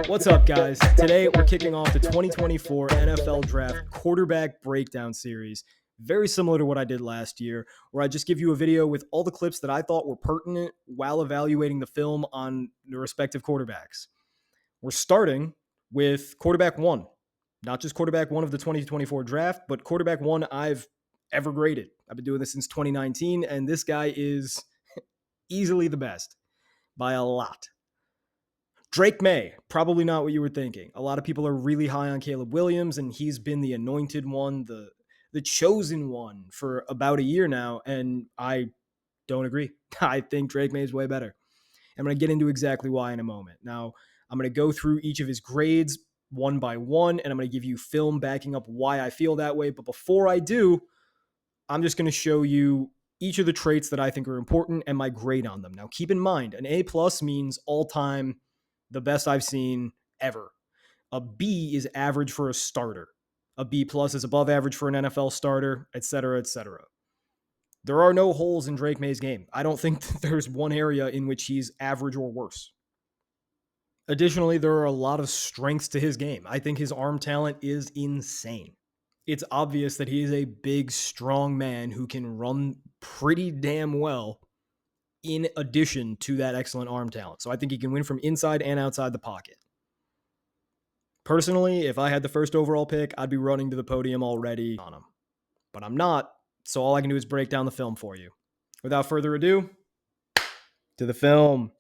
What's up, guys? Today we're kicking off the 2024 NFL Draft Quarterback Breakdown Series. Very similar to what I did last year, where I just give you a video with all the clips that I thought were pertinent while evaluating the film on the respective quarterbacks. We're starting with quarterback one. Not just quarterback one of the 2024 draft, but quarterback one I've ever graded. I've been doing this since 2019, and this guy is easily the best by a lot. Drake Maye, probably not what you were thinking. A lot of people are really high on Caleb Williams, and he's been the anointed one, the chosen one for about a year now, and I don't agree. I think Drake Maye is way better. I'm going to get into exactly why in a moment. Now, I'm going to go through each of his grades one by one, and I'm going to give you film backing up why I feel that way. But before I do, I'm just going to show you each of the traits that I think are important and my grade on them. Now, keep in mind, an A+ means all-time the best I've seen ever. A B is average for a starter. A B+ is above average for an NFL starter, etc., etc. There are no holes in Drake Maye's game. I don't think there's one area in which he's average or worse. Additionally, there are a lot of strengths to his game. I think his arm talent is insane. It's obvious that he is a big, strong man who can run pretty damn well in addition to that excellent arm talent. So I think he can win from inside and outside the pocket. Personally, if I had the first overall pick, I'd be running to the podium already on him. But I'm not, so all I can do is break down the film for you. Without further ado, to the film.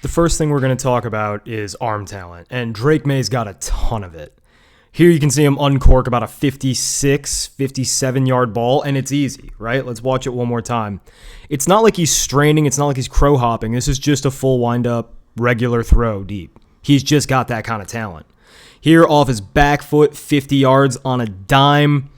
The first thing we're going to talk about is arm talent, and Drake Maye's got a ton of it. Here you can see him uncork about a 56, 57-yard ball, and it's easy, right? Let's watch it one more time. It's not like he's straining. It's not like he's crow hopping. This is just a full wind-up, regular throw deep. He's just got that kind of talent. Here, off his back foot, 50 yards on a dime.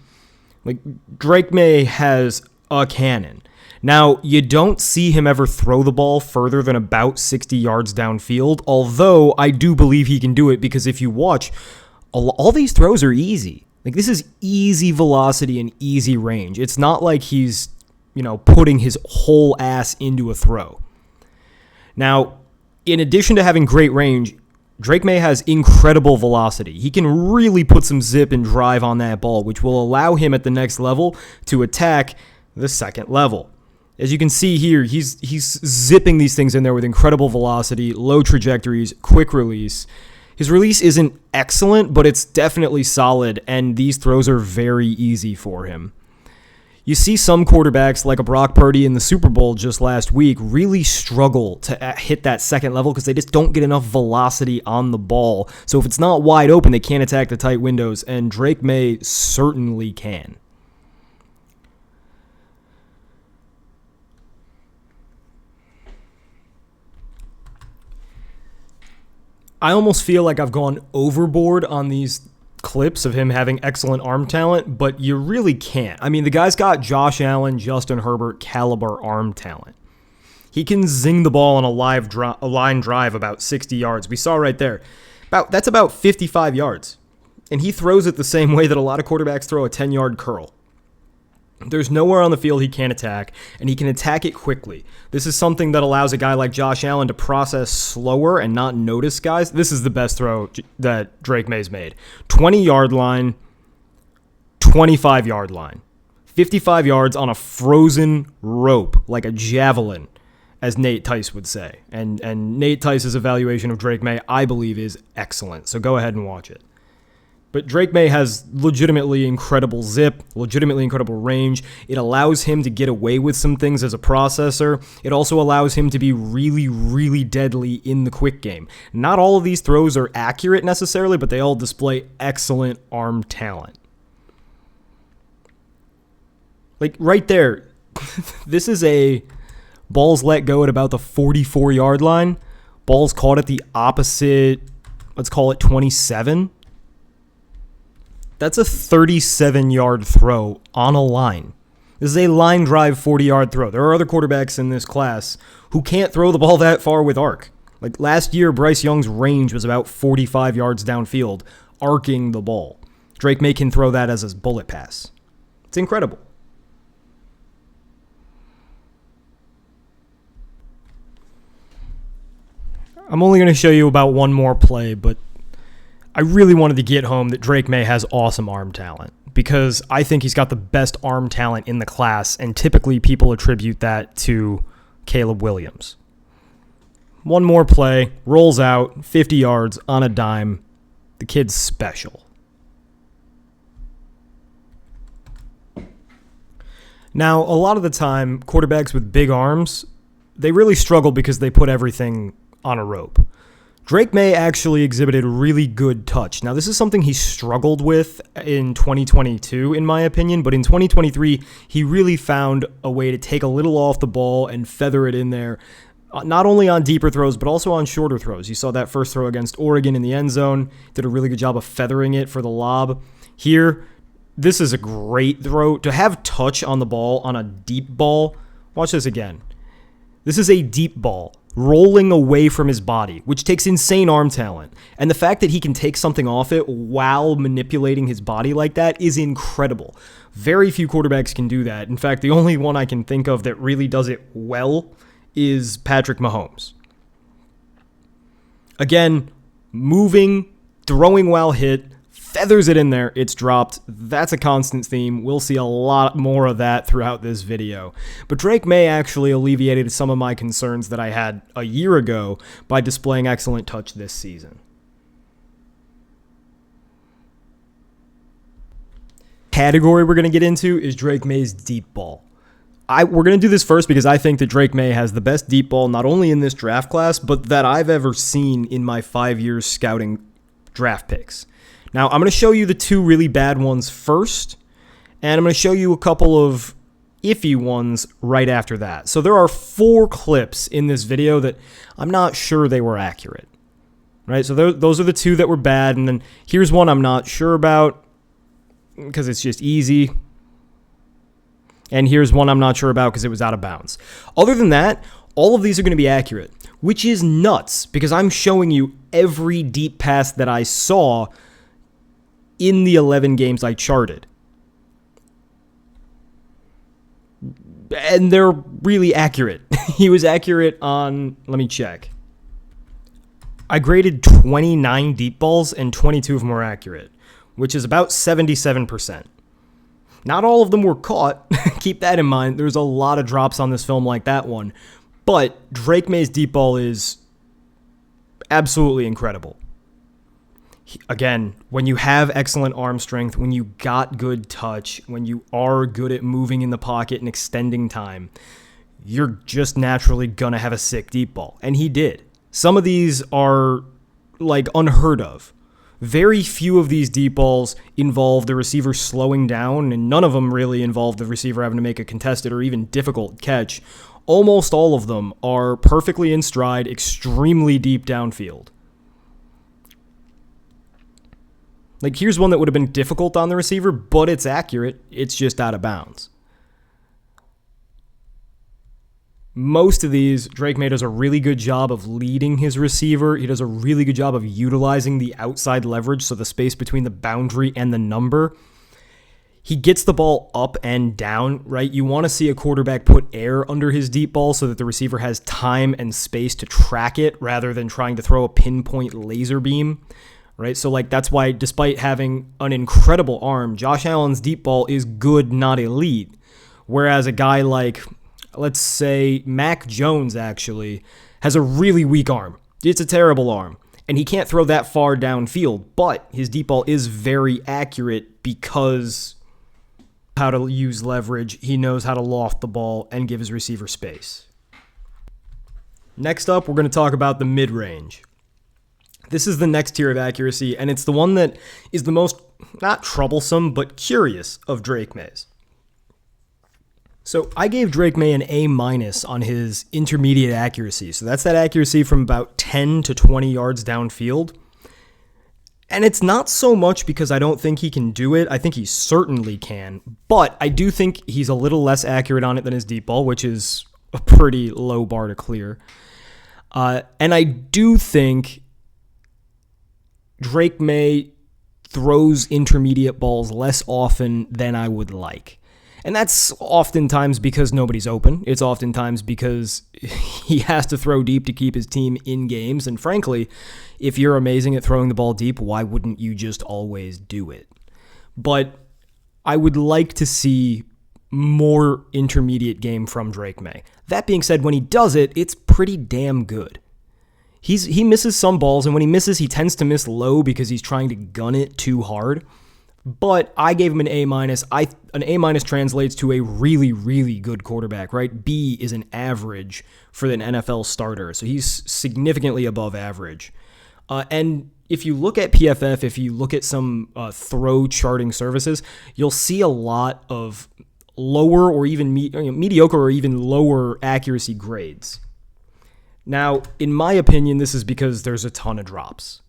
Like, Drake Maye has a cannon. Now, you don't see him ever throw the ball further than about 60 yards downfield, although I do believe he can do it because if you watch, all these throws are easy. Like, this is easy velocity and easy range. It's not like he's, putting his whole ass into a throw. Now, in addition to having great range, Drake Maye has incredible velocity. He can really put some zip and drive on that ball, which will allow him at the next level to attack the second level. As you can see here, he's zipping these things in there with incredible velocity, low trajectories, quick release. His release isn't excellent, but it's definitely solid, and these throws are very easy for him. You see some quarterbacks, like a Brock Purdy in the Super Bowl just last week, really struggle to hit that second level because they just don't get enough velocity on the ball. So if it's not wide open, they can't attack the tight windows, and Drake Maye certainly can. I almost feel like I've gone overboard on these clips of him having excellent arm talent, but you really can't. I mean, the guy's got Josh Allen, Justin Herbert caliber arm talent. He can zing the ball on a line drive about 60 yards. We saw right there. That's about 55 yards. And he throws it the same way that a lot of quarterbacks throw a 10-yard curl. There's nowhere on the field he can't attack, and he can attack it quickly. This is something that allows a guy like Josh Allen to process slower and not notice guys. This is the best throw that Drake Maye's made. 20-yard line, 25-yard line. 55 yards on a frozen rope, like a javelin, as Nate Tice would say. And Nate Tice's evaluation of Drake Maye, I believe, is excellent. So go ahead and watch it. But Drake Maye has legitimately incredible zip, legitimately incredible range. It allows him to get away with some things as a processor. It also allows him to be really, really deadly in the quick game. Not all of these throws are accurate necessarily, but they all display excellent arm talent. Like right there, this is a balls let go at about the 44-yard line. Balls caught at the opposite, let's call it 27. That's a 37-yard throw on a line. This is a line drive 40-yard throw. There are other quarterbacks in this class who can't throw the ball that far with arc. Like last year, Bryce Young's range was about 45 yards downfield, arcing the ball. Drake Maye can throw that as his bullet pass. It's incredible. I'm only going to show you about one more play, but I really wanted to get home that Drake Maye has awesome arm talent because I think he's got the best arm talent in the class, and typically people attribute that to Caleb Williams. One more play, rolls out, 50 yards on a dime. The kid's special. Now, a lot of the time, quarterbacks with big arms, they really struggle because they put everything on a rope. Drake Maye actually exhibited really good touch. Now, this is something he struggled with in 2022, in my opinion, but in 2023, he really found a way to take a little off the ball and feather it in there, not only on deeper throws, but also on shorter throws. You saw that first throw against Oregon in the end zone, did a really good job of feathering it for the lob. Here, this is a great throw. To have touch on the ball on a deep ball, watch this again. This is a deep ball rolling away from his body, which takes insane arm talent. And the fact that he can take something off it while manipulating his body like that is incredible. Very few quarterbacks can do that. In fact, the only one I can think of that really does it well is Patrick Mahomes. Again, moving, throwing while hit, feathers it in there, it's dropped. That's a constant theme. We'll see a lot more of that throughout this video. But Drake Maye actually alleviated some of my concerns that I had a year ago by displaying excellent touch this season. Category we're going to get into is Drake Maye's deep ball. We're going to do this first because I think that Drake Maye has the best deep ball not only in this draft class, but that I've ever seen in my 5 years scouting draft picks. Now, I'm going to show you the two really bad ones first, and I'm going to show you a couple of iffy ones right after that. So there are 4 clips in this video that I'm not sure they were accurate, right? So those are the 2 that were bad, and then here's one I'm not sure about because it's just easy, and here's one I'm not sure about because it was out of bounds. Other than that, all of these are going to be accurate, which is nuts because I'm showing you every deep pass that I saw in the 11 games I charted. And they're really accurate. He was accurate on, let me check. I graded 29 deep balls and 22 of them were accurate, which is about 77%. Not all of them were caught. Keep that in mind. There's a lot of drops on this film like that one. But Drake Maye's deep ball is absolutely incredible. Again, when you have excellent arm strength, when you got good touch, when you are good at moving in the pocket and extending time, you're just naturally going to have a sick deep ball. And he did. Some of these are like unheard of. Very few of these deep balls involve the receiver slowing down, and none of them really involve the receiver having to make a contested or even difficult catch. Almost all of them are perfectly in stride, extremely deep downfield. Like, here's one that would have been difficult on the receiver, but it's accurate. It's just out of bounds. Most of these, Drake Maye does a really good job of leading his receiver. He does a really good job of utilizing the outside leverage, so the space between the boundary and the number. He gets the ball up and down, right? You want to see a quarterback put air under his deep ball so that the receiver has time and space to track it rather than trying to throw a pinpoint laser beam. Right? So, like, that's why despite having an incredible arm, Josh Allen's deep ball is good, not elite. Whereas a guy like, let's say, Mac Jones actually has a really weak arm. It's a terrible arm. And he can't throw that far downfield. But his deep ball is very accurate because how to use leverage. He knows how to loft the ball and give his receiver space. Next up, we're going to talk about the mid-range. This is the next tier of accuracy, and it's the one that is the most, not troublesome, but curious of Drake Maye's. So I gave Drake Maye an A- on his intermediate accuracy. So that's that accuracy from about 10 to 20 yards downfield. And it's not so much because I don't think he can do it. I think he certainly can. But I do think he's a little less accurate on it than his deep ball, which is a pretty low bar to clear. And I do think Drake Maye throws intermediate balls less often than I would like. And that's oftentimes because nobody's open. It's oftentimes because he has to throw deep to keep his team in games. And frankly, if you're amazing at throwing the ball deep, why wouldn't you just always do it? But I would like to see more intermediate game from Drake Maye. That being said, when he does it, it's pretty damn good. He misses some balls, and when he misses, he tends to miss low because he's trying to gun it too hard. But I gave him an A-. An A- translates to a really, really good quarterback, right? B is an average for an NFL starter, so he's significantly above average. And if you look at PFF, if you look at some throw charting services, you'll see a lot of lower or even mediocre or even lower accuracy grades. Now, in my opinion, this is because there's a ton of drops.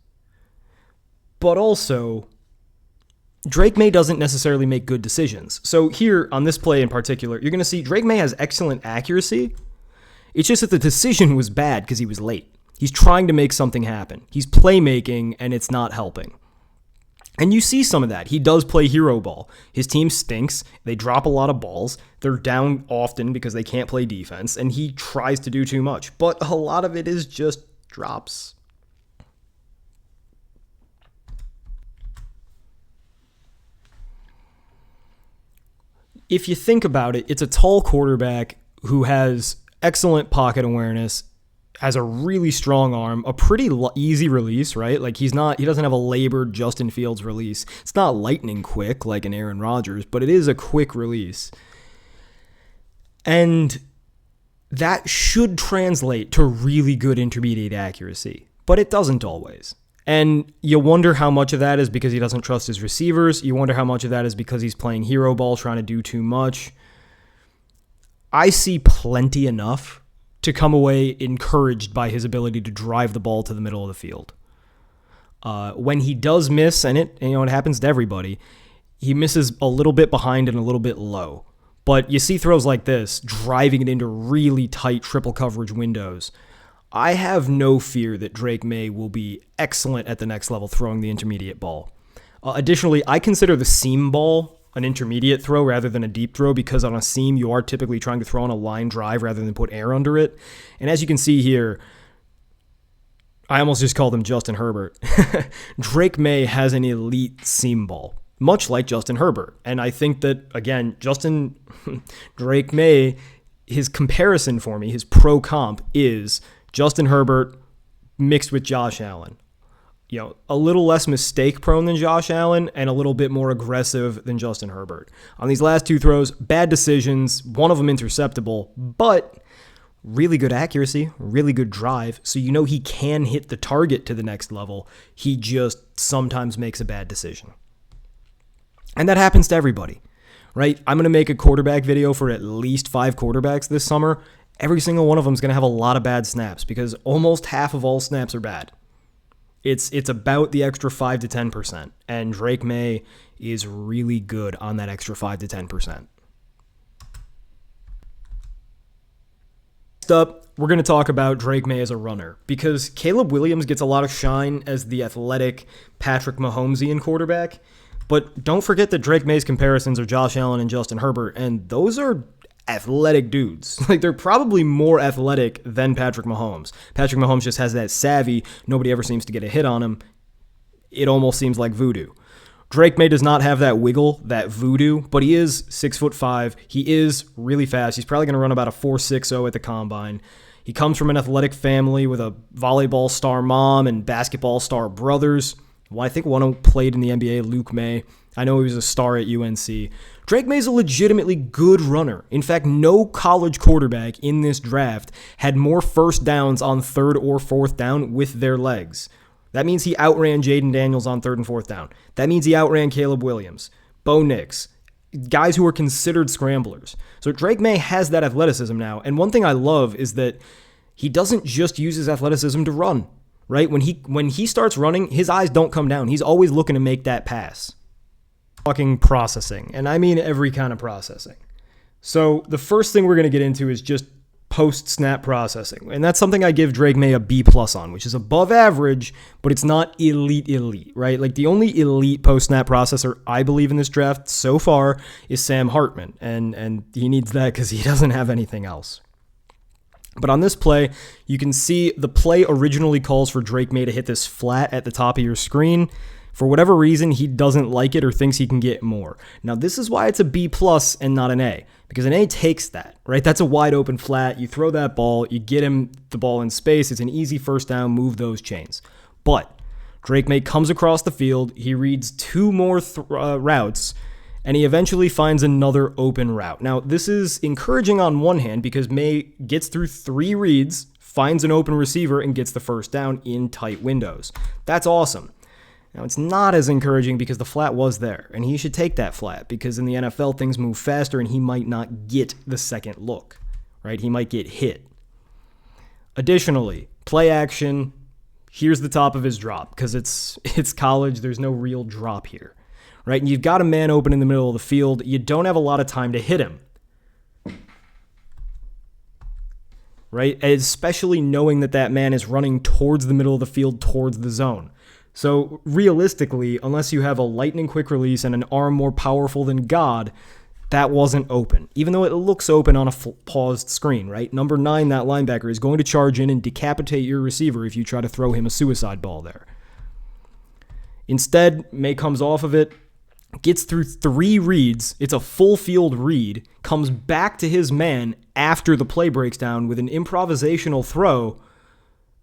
But also, Drake Maye doesn't necessarily make good decisions. So here, on this play in particular, you're going to see Drake Maye has excellent accuracy. It's just that the decision was bad because he was late. He's trying to make something happen. He's playmaking, and it's not helping. And you see some of that. He does play hero ball. His team stinks. They drop a lot of balls. They're down often because they can't play defense, and he tries to do too much. But a lot of it is just drops. If you think about it, it's a tall quarterback who has excellent pocket awareness, has a really strong arm, a pretty easy release, right? Like he doesn't have a labored Justin Fields release. It's not lightning quick like an Aaron Rodgers, but it is a quick release. And that should translate to really good intermediate accuracy, but it doesn't always. And you wonder how much of that is because he doesn't trust his receivers. You wonder how much of that is because he's playing hero ball, trying to do too much. I see plenty enough to come away encouraged by his ability to drive the ball to the middle of the field. When he does miss, and it happens to everybody, he misses a little bit behind and a little bit low. But you see throws like this, driving it into really tight triple coverage windows. I have no fear that Drake Maye will be excellent at the next level throwing the intermediate ball. Additionally, I consider the seam ball an intermediate throw rather than a deep throw because on a seam you are typically trying to throw on a line drive rather than put air under it. And as you can see here, I almost just called him Justin Herbert. Drake Maye has an elite seam ball, much like Justin Herbert. And I think that, again, Drake Maye, his comparison for me, his pro comp is Justin Herbert mixed with Josh Allen. A little less mistake prone than Josh Allen and a little bit more aggressive than Justin Herbert. On these last two throws, bad decisions, one of them interceptable, but really good accuracy, really good drive. So he can hit the target to the next level. He just sometimes makes a bad decision. And that happens to everybody, right? I'm going to make a quarterback video for at least 5 quarterbacks this summer. Every single one of them is going to have a lot of bad snaps because almost half of all snaps are bad. It's about the extra 5 to 10%, and Drake Maye is really good on that extra 5 to 10%. Next up, we're going to talk about Drake Maye as a runner because Caleb Williams gets a lot of shine as the athletic Patrick Mahomesian quarterback, but don't forget that Drake Maye's comparisons are Josh Allen and Justin Herbert, and those are athletic dudes. Like, they're probably more athletic than Patrick Mahomes. Patrick Mahomes just has that savvy. Nobody ever seems to get a hit on him. It almost seems like voodoo. Drake Maye does not have that wiggle, that voodoo, but he is 6'5". He is really fast. He's probably going to run about a 4.60 at the combine. He comes from an athletic family with a volleyball star mom and basketball star brothers. Well, I think one played in the NBA, Luke Maye. I know he was a star at UNC. Drake Maye's a legitimately good runner. In fact, no college quarterback in this draft had more first downs on 3rd or 4th down with their legs. That means he outran Jaden Daniels on 3rd and 4th down. That means he outran Caleb Williams, Bo Nix, guys who are considered scramblers. So Drake Maye has that athleticism now. And one thing I love is that he doesn't just use his athleticism to run, right? When he starts running, his eyes don't come down. He's always looking to make that pass. Talking processing, and I mean every kind of processing. So the first thing we're going to get into is just post-snap processing. And that's something I give Drake Maye a B+ on, which is above average, but it's not elite, right? Like the only elite post-snap processor I believe in this draft so far is Sam Hartman, and he needs that because he doesn't have anything else. But on this play, you can see the play originally calls for Drake Maye to hit this flat at the top of your screen. For whatever reason, he doesn't like it or thinks he can get more. Now, this is why it's a B+ and not an A, because an A takes that, right? That's a wide open flat. You throw that ball, you get him the ball in space. It's an easy first down, move those chains. But Drake Maye comes across the field. He reads two more routes, and he eventually finds another open route. Now, this is encouraging on one hand because Maye gets through 3 reads, finds an open receiver, and gets the first down in tight windows. That's awesome. Now, it's not as encouraging because the flat was there, and he should take that flat because in the NFL, things move faster, and he might not get the second look, right? He might get hit. Additionally, play action, here's the top of his drop because it's college. There's no real drop here, right? And you've got a man open in the middle of the field. You don't have a lot of time to hit him, right? Especially knowing that man is running towards the middle of the field, towards the zone. So realistically, unless you have a lightning quick release and an arm more powerful than God, that wasn't open, even though it looks open on a paused screen, right? Number 9, that linebacker, is going to charge in and decapitate your receiver if you try to throw him a suicide ball there. Instead, Maye comes off of it, gets through 3 reads, it's a full field read, comes back to his man after the play breaks down with an improvisational throw,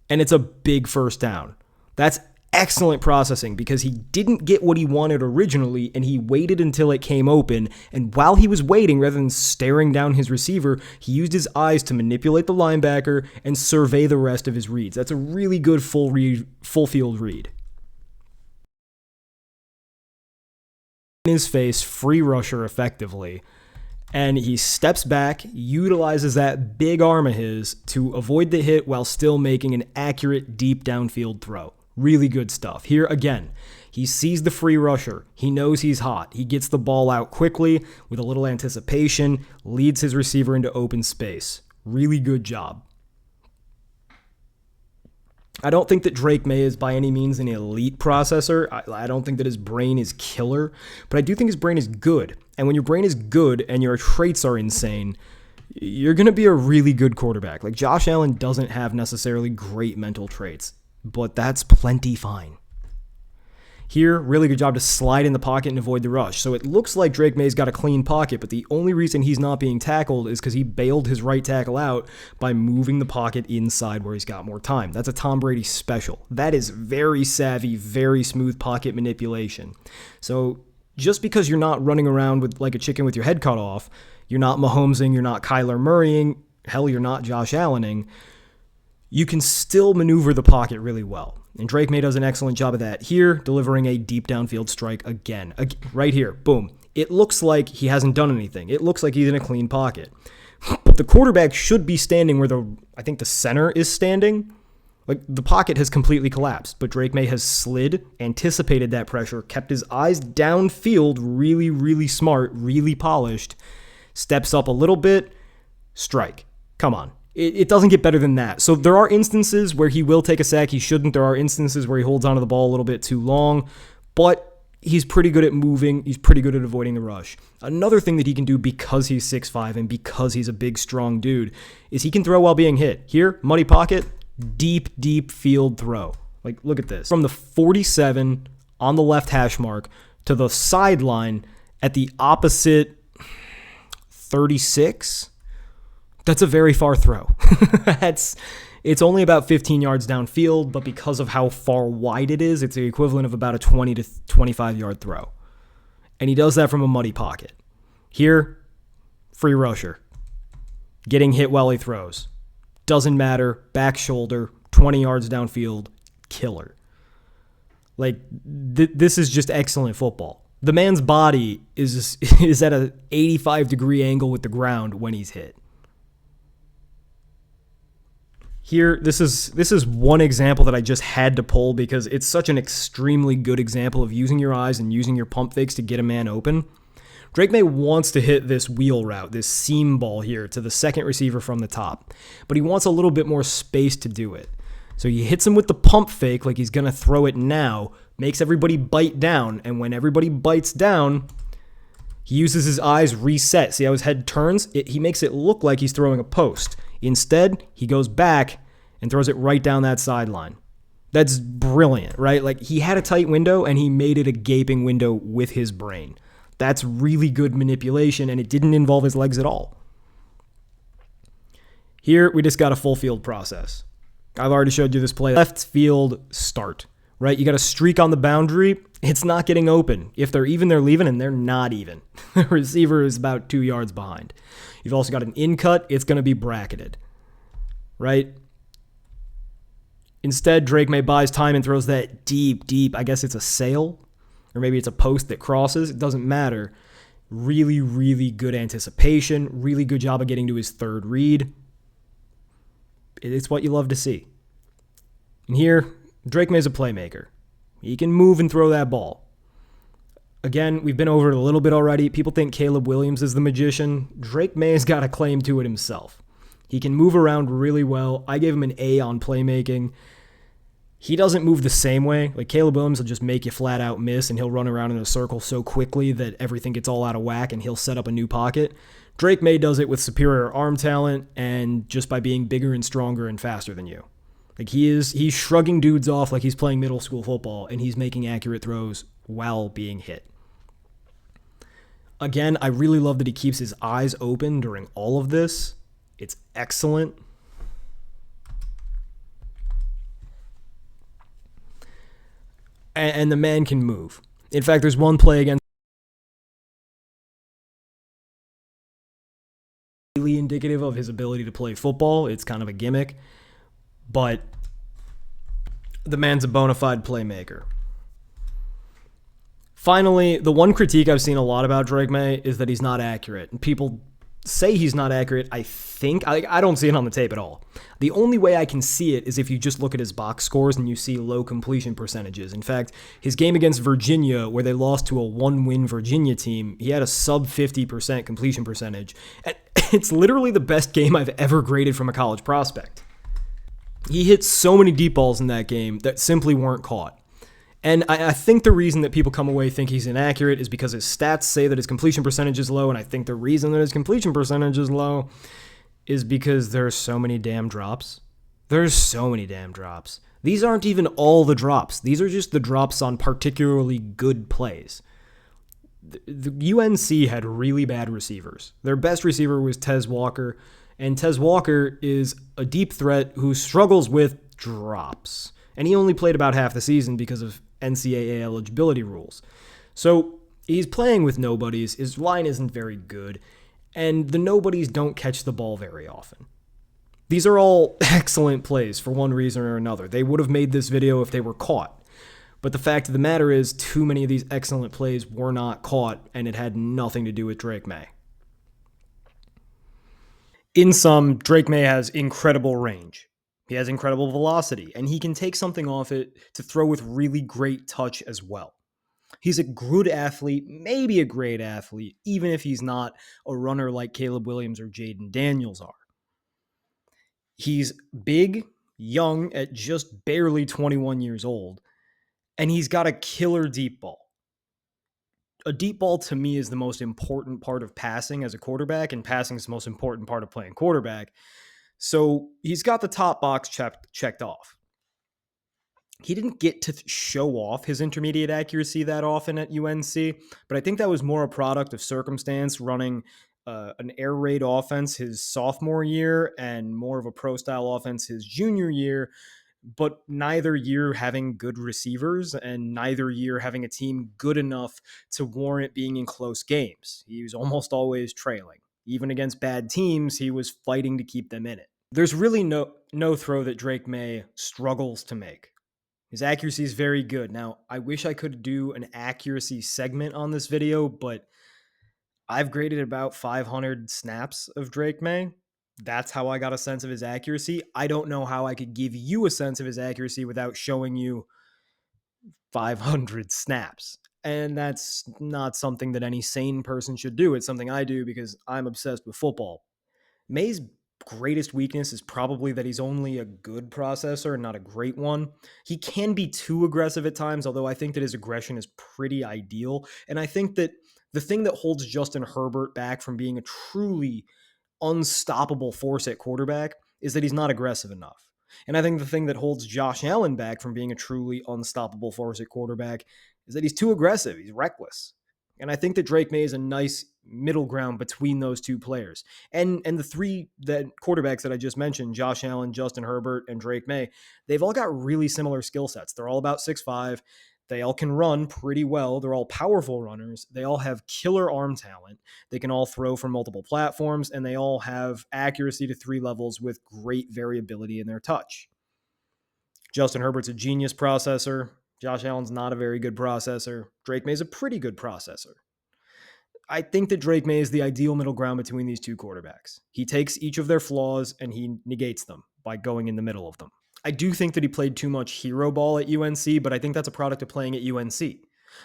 and it's a big first down. That's excellent processing because he didn't get what he wanted originally and he waited until it came open, and while he was waiting, rather than staring down his receiver, he used his eyes to manipulate the linebacker and survey the rest of his reads. That's a really good full field read. In his face, free rusher effectively, and he steps back, utilizes that big arm of his to avoid the hit while still making an accurate deep downfield throw. Really good stuff. Here again, he sees the free rusher. He knows he's hot. He gets the ball out quickly with a little anticipation, leads his receiver into open space. Really good job. I don't think that Drake Maye is by any means an elite processor. I don't think that his brain is killer, but I do think his brain is good. And when your brain is good and your traits are insane, you're going to be a really good quarterback. Like Josh Allen doesn't have necessarily great mental traits, but that's plenty fine. Here, really good job to slide in the pocket and avoid the rush. So it looks like Drake Maye's got a clean pocket, but the only reason he's not being tackled is because he bailed his right tackle out by moving the pocket inside where he's got more time. That's a Tom Brady special. That is very savvy, very smooth pocket manipulation. So just because you're not running around with like a chicken with your head cut off, you're not Mahomesing, you're not Kyler Murraying, hell, you're not Josh Allening, you can still maneuver the pocket really well. And Drake Maye does an excellent job of that here, delivering a deep downfield strike again. Right here, boom. It looks like he hasn't done anything. It looks like he's in a clean pocket. But the quarterback should be standing where I think the center is standing. Like the pocket has completely collapsed, but Drake Maye has slid, anticipated that pressure, kept his eyes downfield, really, really smart, really polished, steps up a little bit, strike. Come on. It doesn't get better than that. So there are instances where he will take a sack. He shouldn't. There are instances where he holds onto the ball a little bit too long, but he's pretty good at moving. He's pretty good at avoiding the rush. Another thing that he can do because he's 6'5" and because he's a big, strong dude is he can throw while being hit. Here, muddy pocket, deep field throw. Like, look at this. From the 47 on the left hash mark to the sideline at the opposite 36. That's a very far throw. It's only about 15 yards downfield, but because of how far wide it is, it's the equivalent of about a 20 to 25 yard throw. And he does that from a muddy pocket. Here, free rusher. Getting hit while he throws. Doesn't matter. Back shoulder, 20 yards downfield, killer. Like, this is just excellent football. The man's body is at an 85-degree angle with the ground when he's hit. Here, this is one example that I just had to pull because it's such an extremely good example of using your eyes and using your pump fakes to get a man open. Drake Maye wants to hit this wheel route, this seam ball here to the second receiver from the top, but he wants a little bit more space to do it. So he hits him with the pump fake like he's going to throw it now, makes everybody bite down, and when everybody bites down, he uses his eyes reset. See how his head turns? He makes it look like he's throwing a post. Instead, he goes back and throws it right down that sideline. That's brilliant, right? Like, he had a tight window and he made it a gaping window with his brain. That's really good manipulation, and it didn't involve his legs at all. Here, we just got a full field process. I've already showed you this play. Left field start, right? You got a streak on the boundary. It's not getting open. If they're even, they're leaving, and they're not even. The receiver is about 2 yards behind. You've also got an in cut. It's going to be bracketed, right? Instead, Drake Maye buys time and throws that deep, I guess it's a sail, or maybe it's a post that crosses. It doesn't matter. Really, really good anticipation. Really good job of getting to his third read. It's what you love to see. And here, Drake Maye's a playmaker. He can move and throw that ball. Again, we've been over it a little bit already. People think Caleb Williams is the magician. Drake Maye's got a claim to it himself. He can move around really well. I gave him an A on playmaking. He doesn't move the same way. Like, Caleb Williams will just make you flat out miss, and he'll run around in a circle so quickly that everything gets all out of whack and he'll set up a new pocket. Drake Maye does it with superior arm talent and just by being bigger and stronger and faster than you. Like, he's shrugging dudes off like he's playing middle school football, and he's making accurate throws while being hit. Again, I really love that he keeps his eyes open during all of this. It's excellent. And the man can move. In fact, there's one play against really indicative of his ability to play football. It's kind of a gimmick, but the man's a bona fide playmaker. Finally, the one critique I've seen a lot about Drake Maye is that he's not accurate. And people say he's not accurate. I don't see it on the tape at all. The only way I can see it is if you just look at his box scores and you see low completion percentages. In fact, his game against Virginia, where they lost to a 1-win Virginia team, he had a sub 50% completion percentage. And it's literally the best game I've ever graded from a college prospect. He hit so many deep balls in that game that simply weren't caught. And I think the reason that people come away think he's inaccurate is because his stats say that his completion percentage is low, and I think the reason that his completion percentage is low is because there are so many damn drops. There's so many damn drops. These aren't even all the drops. These are just the drops on particularly good plays. The UNC had really bad receivers. Their best receiver was Tez Walker, and Tez Walker is a deep threat who struggles with drops. And he only played about half the season because of NCAA eligibility rules. So he's playing with nobodies. His line isn't very good. And the nobodies don't catch the ball very often. These are all excellent plays for one reason or another. They would have made this video if they were caught. But the fact of the matter is, too many of these excellent plays were not caught, and it had nothing to do with Drake Maye. In sum, Drake Maye has incredible range. He has incredible velocity, and he can take something off it to throw with really great touch as well. He's a good athlete, maybe a great athlete, even if he's not a runner like Caleb Williams or Jaden Daniels are. He's big, young, at just barely 21 years old, and he's got a killer deep ball. A deep ball, to me, is the most important part of passing as a quarterback, and passing is the most important part of playing quarterback. So he's got the top box checked off. He didn't get to show off his intermediate accuracy that often at UNC, but I think that was more a product of circumstance, running an air raid offense his sophomore year and more of a pro-style offense his junior year, but neither year having good receivers and neither year having a team good enough to warrant being in close games. He was almost always trailing. Even against bad teams, he was fighting to keep them in it. There's really no throw that Drake Maye struggles to make. His accuracy is very good. Now, I wish I could do an accuracy segment on this video, but I've graded about 500 snaps of Drake Maye. That's how I got a sense of his accuracy. I don't know how I could give you a sense of his accuracy without showing you 500 snaps. And that's not something that any sane person should do. It's something I do because I'm obsessed with football. Maye's greatest weakness is probably that he's only a good processor and not a great one. He can be too aggressive at times, although I think that his aggression is pretty ideal. And I think that the thing that holds Justin Herbert back from being a truly unstoppable force at quarterback is that he's not aggressive enough. And I think the thing that holds Josh Allen back from being a truly unstoppable force at quarterback is that he's too aggressive. He's reckless. And I think that Drake Maye is a nice middle ground between those two players. And the three that quarterbacks that I just mentioned, Josh Allen, Justin Herbert, and Drake Maye, they've all got really similar skill sets. They're all about 6'5". They all can run pretty well. They're all powerful runners. They all have killer arm talent. They can all throw from multiple platforms, and they all have accuracy to 3 levels with great variability in their touch. Justin Herbert's a genius processor. Josh Allen's not a very good processor. Drake Maye's a pretty good processor. I think that Drake Maye is the ideal middle ground between these two quarterbacks. He takes each of their flaws and he negates them by going in the middle of them. I do think that he played too much hero ball at UNC, but I think that's a product of playing at UNC.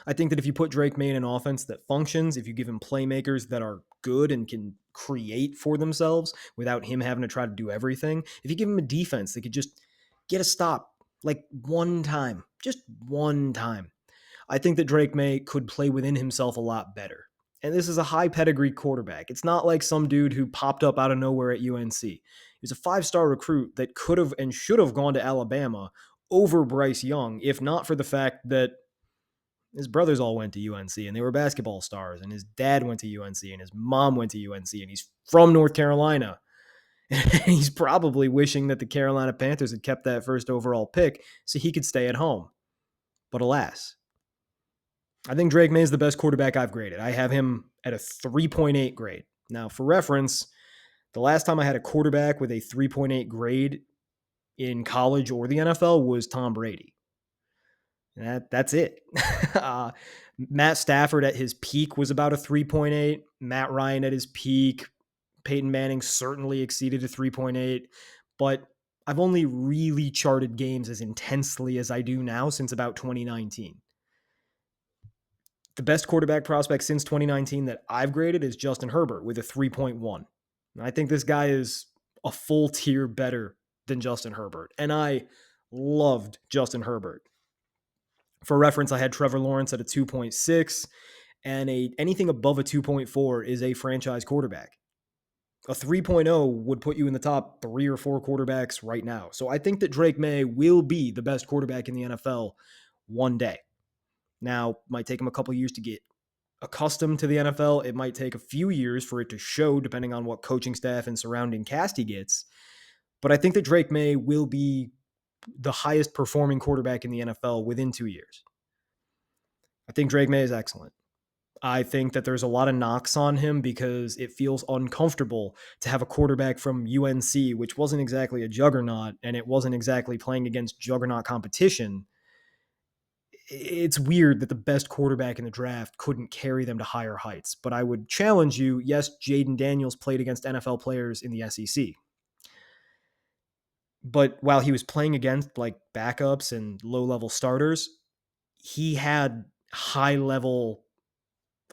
I think that if you put Drake Maye in an offense that functions, if you give him playmakers that are good and can create for themselves without him having to try to do everything, if you give him a defense that could just get a stop like one time, just one time, I think that Drake Maye could play within himself a lot better. And this is a high pedigree quarterback. It's not like some dude who popped up out of nowhere at UNC. He was a 5-star recruit that could have and should have gone to Alabama over Bryce Young, if not for the fact that his brothers all went to UNC and they were basketball stars, and his dad went to UNC and his mom went to UNC, and he's from North Carolina. And he's probably wishing that the Carolina Panthers had kept that first overall pick so he could stay at home. But alas, I think Drake Maye is the best quarterback I've graded. I have him at a 3.8 grade. Now, for reference, the last time I had a quarterback with a 3.8 grade in college or the NFL was Tom Brady. That's it. Matt Stafford at his peak was about a 3.8. Matt Ryan at his peak. Peyton Manning certainly exceeded a 3.8. But I've only really charted games as intensely as I do now since about 2019. The best quarterback prospect since 2019 that I've graded is Justin Herbert with a 3.1. I think this guy is a full tier better than Justin Herbert. And I loved Justin Herbert. For reference, I had Trevor Lawrence at a 2.6, and anything above a 2.4 is a franchise quarterback. A 3.0 would put you in the top 3 or 4 quarterbacks right now. So I think that Drake Maye will be the best quarterback in the NFL one day. Now, it might take him a couple years to get accustomed to the NFL. It might take a few years for it to show, depending on what coaching staff and surrounding cast he gets. But I think that Drake Maye will be the highest performing quarterback in the NFL within 2 years. I think Drake Maye is excellent. I think that there's a lot of knocks on him because it feels uncomfortable to have a quarterback from UNC, which wasn't exactly a juggernaut, and it wasn't exactly playing against juggernaut competition. It's weird that the best quarterback in the draft couldn't carry them to higher heights. But I would challenge you, yes, Jaden Daniels played against NFL players in the SEC. But while he was playing against like backups and low-level starters, he had high-level,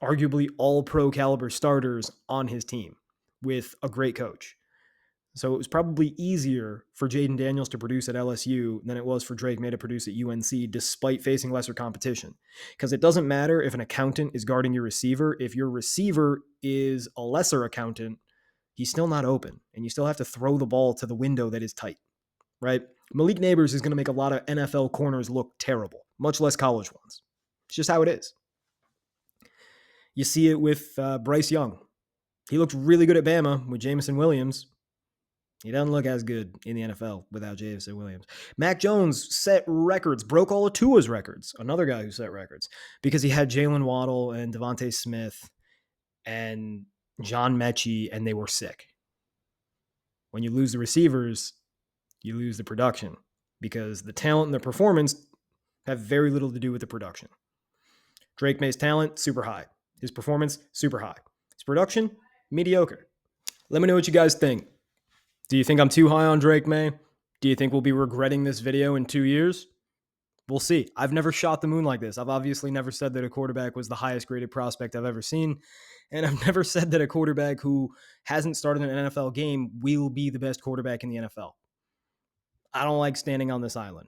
arguably all-pro caliber starters on his team with a great coach. So it was probably easier for Jaden Daniels to produce at LSU than it was for Drake Maye to produce at UNC, despite facing lesser competition. Because it doesn't matter if an accountant is guarding your receiver. If your receiver is a lesser accountant, he's still not open, and you still have to throw the ball to the window that is tight, right? Malik Neighbors is going to make a lot of NFL corners look terrible, much less college ones. It's just how it is. You see it with Bryce Young. He looked really good at Bama with Jameson Williams. He doesn't look as good in the NFL without Jameson Williams. Mac Jones set records, broke all of Tua's records, another guy who set records, because he had Jalen Waddle and Devontae Smith and John Mechie, and they were sick. When you lose the receivers, you lose the production because the talent and the performance have very little to do with the production. Drake Maye's talent, super high. His performance, super high. His production, mediocre. Let me know what you guys think. Do you think I'm too high on Drake Maye? Do you think we'll be regretting this video in 2 years? We'll see. I've never shot the moon like this. I've obviously never said that a quarterback was the highest graded prospect I've ever seen. And I've never said that a quarterback who hasn't started an NFL game will be the best quarterback in the NFL. I don't like standing on this island.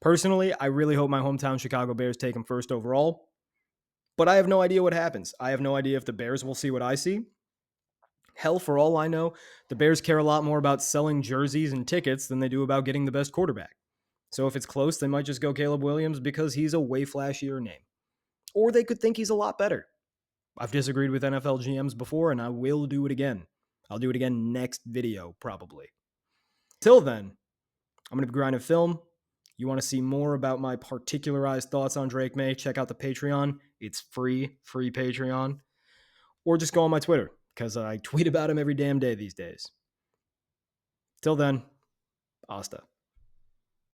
Personally, I really hope my hometown Chicago Bears take him first overall. But I have no idea what happens. I have no idea if the Bears will see what I see. Hell, for all I know, the Bears care a lot more about selling jerseys and tickets than they do about getting the best quarterback. So if it's close, they might just go Caleb Williams because he's a way flashier name. Or they could think he's a lot better. I've disagreed with NFL GMs before, and I will do it again. I'll do it again next video, probably. Till then, I'm going to be grinding film. You want to see more about my particularized thoughts on Drake Maye, check out the Patreon. It's free Patreon. Or just go on my Twitter, because I tweet about him every damn day these days. Till then, hasta.